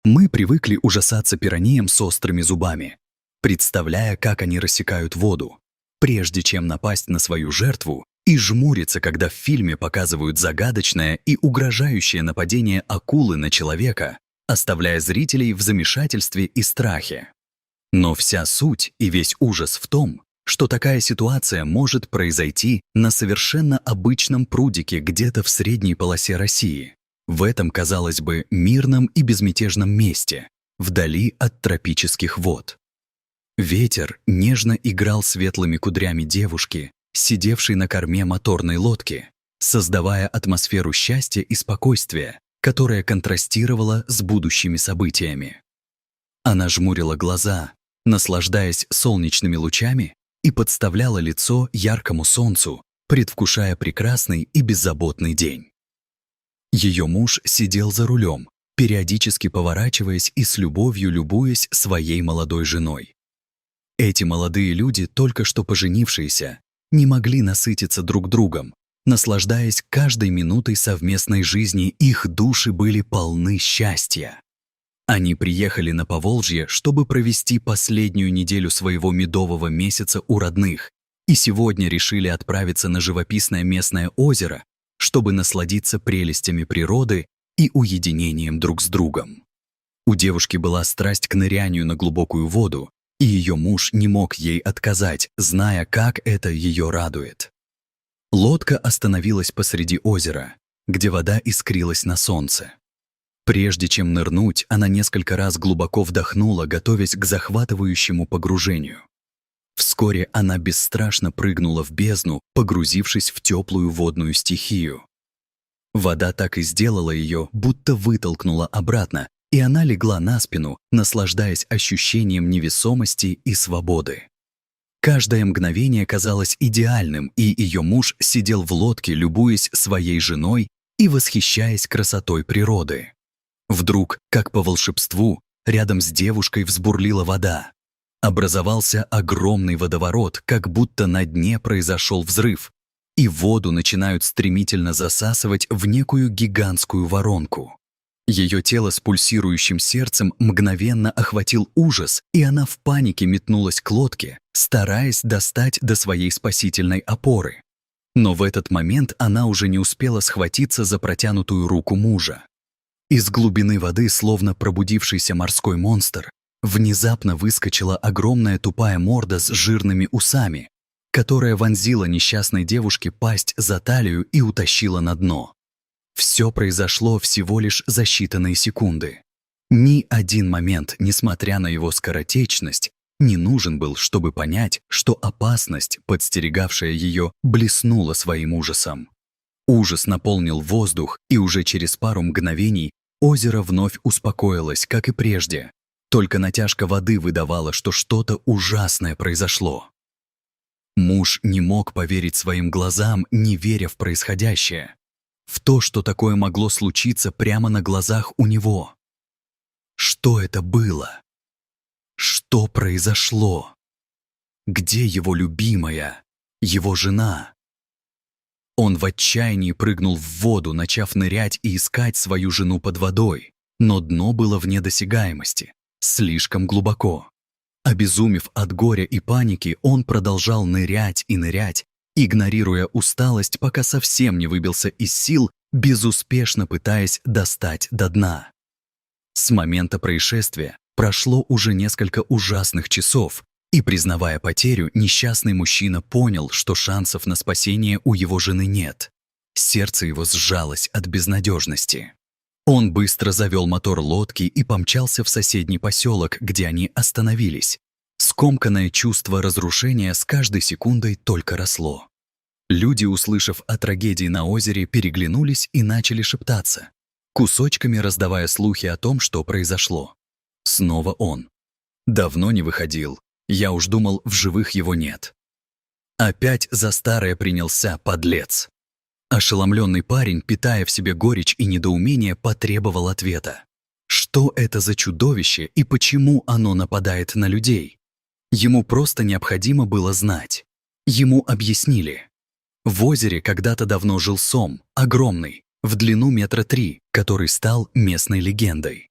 Мы привыкли ужасаться пираньям с острыми зубами, представляя, как они рассекают воду, прежде чем напасть на свою жертву, и жмуриться, когда в фильме показывают загадочное и угрожающее нападение акулы на человека, оставляя зрителей в замешательстве и страхе. Но вся суть и весь ужас в том, что такая ситуация может произойти на совершенно обычном прудике где-то в средней полосе России, в этом, казалось бы, мирном и безмятежном месте, вдали от тропических вод. Ветер нежно играл светлыми кудрями девушки, сидевшей на корме моторной лодки, создавая атмосферу счастья и спокойствия, которая контрастировала с будущими событиями. Она жмурила глаза, наслаждаясь солнечными лучами, и подставляла лицо яркому солнцу, предвкушая прекрасный и беззаботный день. Ее муж сидел за рулем, периодически поворачиваясь и с любовью любуясь своей молодой женой. Эти молодые люди, только что поженившиеся, не могли насытиться друг другом, наслаждаясь каждой минутой совместной жизни, их души были полны счастья. Они приехали на Поволжье, чтобы провести последнюю неделю своего медового месяца у родных, и сегодня решили отправиться на живописное местное озеро, чтобы насладиться прелестями природы и уединением друг с другом. У девушки была страсть к нырянию на глубокую воду, и ее муж не мог ей отказать, зная, как это ее радует. Лодка остановилась посреди озера, где вода искрилась на солнце. Прежде чем нырнуть, она несколько раз глубоко вдохнула, готовясь к захватывающему погружению. Вскоре она бесстрашно прыгнула в бездну, погрузившись в теплую водную стихию. Вода так и сделала ее, будто вытолкнула обратно, и она легла на спину, наслаждаясь ощущением невесомости и свободы. Каждое мгновение казалось идеальным, и ее муж сидел в лодке, любуясь своей женой и восхищаясь красотой природы. Вдруг, как по волшебству, рядом с девушкой взбурлила вода. Образовался огромный водоворот, как будто на дне произошел взрыв, и воду начинают стремительно засасывать в некую гигантскую воронку. Ее тело с пульсирующим сердцем мгновенно охватил ужас, и она в панике метнулась к лодке, стараясь достать до своей спасительной опоры. Но в этот момент она уже не успела схватиться за протянутую руку мужа. Из глубины воды, словно пробудившийся морской монстр, внезапно выскочила огромная тупая морда с жирными усами, которая вонзила несчастной девушке пасть за талию и утащила на дно. Все произошло всего лишь за считанные секунды. Ни один момент, несмотря на его скоротечность, не нужен был, чтобы понять, что опасность, подстерегавшая ее, блеснула своим ужасом. Ужас наполнил воздух, и уже через пару мгновений озеро вновь успокоилось, как и прежде. Только натяжка воды выдавала, что что-то ужасное произошло. Муж не мог поверить своим глазам, не веря в происходящее. В то, что такое могло случиться прямо на глазах у него. Что это было? Что произошло? Где его любимая, его жена? Он в отчаянии прыгнул в воду, начав нырять и искать свою жену под водой, но дно было вне досягаемости, слишком глубоко. Обезумев от горя и паники, он продолжал нырять и нырять, игнорируя усталость, пока совсем не выбился из сил, безуспешно пытаясь достать до дна. С момента происшествия прошло уже несколько ужасных часов, и, признавая потерю, несчастный мужчина понял, что шансов на спасение у его жены нет. Сердце его сжалось от безнадежности. Он быстро завел мотор лодки и помчался в соседний поселок, где они остановились. Скомканное чувство разрушения с каждой секундой только росло. Люди, услышав о трагедии на озере, переглянулись и начали шептаться, кусочками раздавая слухи о том, что произошло. Снова он. Давно не выходил. Я уж думал, в живых его нет. Опять за старое принялся, подлец. Ошеломленный парень, питая в себе горечь и недоумение, потребовал ответа. Что это за чудовище и почему оно нападает на людей? Ему просто необходимо было знать. Ему объяснили. В озере когда-то давно жил сом, огромный, в длину 3 метра, который стал местной легендой.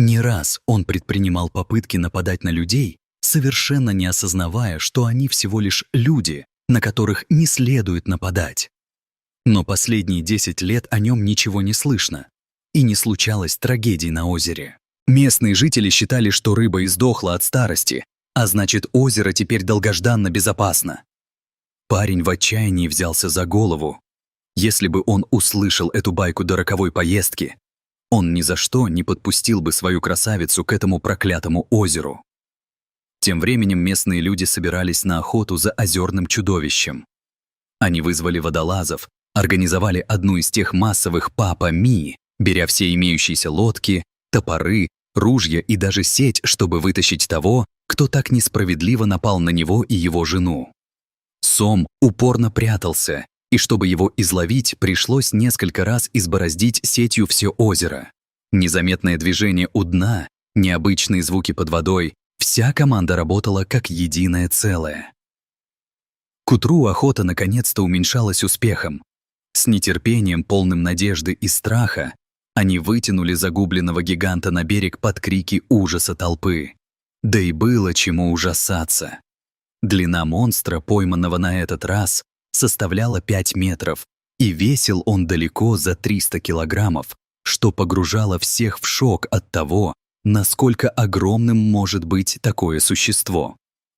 Не раз он предпринимал попытки нападать на людей, совершенно не осознавая, что они всего лишь люди, на которых не следует нападать. Но последние 10 лет о нем ничего не слышно, и не случалось трагедий на озере. Местные жители считали, что рыба издохла от старости, а значит, озеро теперь долгожданно безопасно. Парень в отчаянии взялся за голову. Если бы он услышал эту байку до роковой поездки, он ни за что не подпустил бы свою красавицу к этому проклятому озеру. Тем временем местные люди собирались на охоту за озерным чудовищем. Они вызвали водолазов, организовали одну из тех массовых папа-ми, беря все имеющиеся лодки, топоры, ружья и даже сеть, чтобы вытащить того, кто так несправедливо напал на него и его жену. Сом упорно прятался, и чтобы его изловить, пришлось несколько раз избороздить сетью все озеро. Незаметное движение у дна, необычные звуки под водой — вся команда работала как единое целое. К утру охота наконец-то уменьшалась успехом. С нетерпением, полным надежды и страха, они вытянули загубленного гиганта на берег под крики ужаса толпы. Да и было чему ужасаться. Длина монстра, пойманного на этот раз, составляла 5 метров, и весил он далеко за 300 килограммов, что погружало всех в шок от того, насколько огромным может быть такое существо.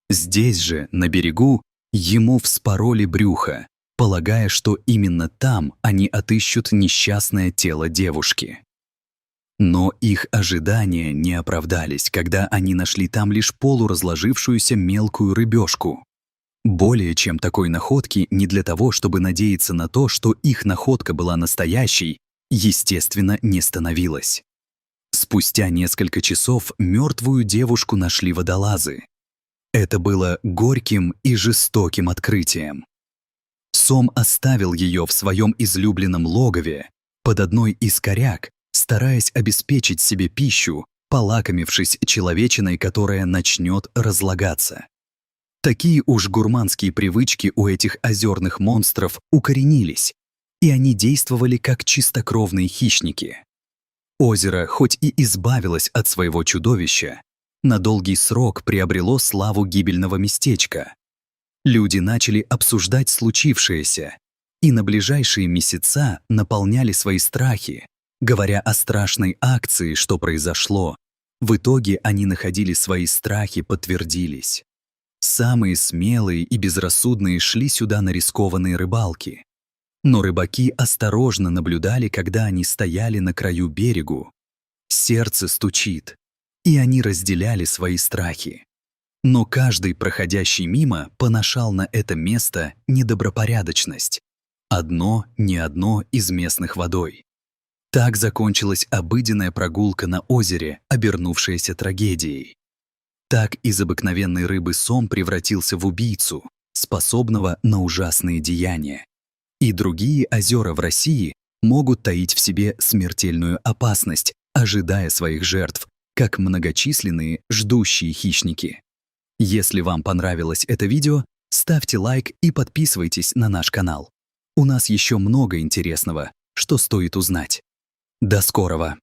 Здесь же, на берегу, ему вспороли брюхо, полагая, что именно там они отыщут несчастное тело девушки. Но их ожидания не оправдались, когда они нашли там лишь полуразложившуюся мелкую рыбешку. Более чем такой находки не для того, чтобы надеяться на то, что их находка была настоящей, естественно, не становилось. Спустя несколько часов мертвую девушку нашли водолазы. Это было горьким и жестоким открытием. Сом оставил ее в своем излюбленном логове, под одной из коряг, стараясь обеспечить себе пищу, полакомившись человечиной, которая начнет разлагаться. Такие уж гурманские привычки у этих озерных монстров укоренились, и они действовали как чистокровные хищники. Озеро, хоть и избавилось от своего чудовища, на долгий срок приобрело славу гибельного местечка. Люди начали обсуждать случившееся, и на ближайшие месяца наполняли свои страхи, говоря о страшной акции, что произошло. В итоге они находили свои страхи подтвердились. Самые смелые и безрассудные шли сюда на рискованные рыбалки. Но рыбаки осторожно наблюдали, когда они стояли на краю берегу. Сердце стучит, и они разделяли свои страхи. Но каждый, проходящий мимо, поношал на это место недобропорядочность. Не одно из местных водой. Так закончилась обыденная прогулка на озере, обернувшаяся трагедией. Так из обыкновенной рыбы сом превратился в убийцу, способного на ужасные деяния. И другие озера в России могут таить в себе смертельную опасность, ожидая своих жертв, как многочисленные ждущие хищники. Если вам понравилось это видео, ставьте лайк и подписывайтесь на наш канал. У нас еще много интересного, что стоит узнать. До скорого!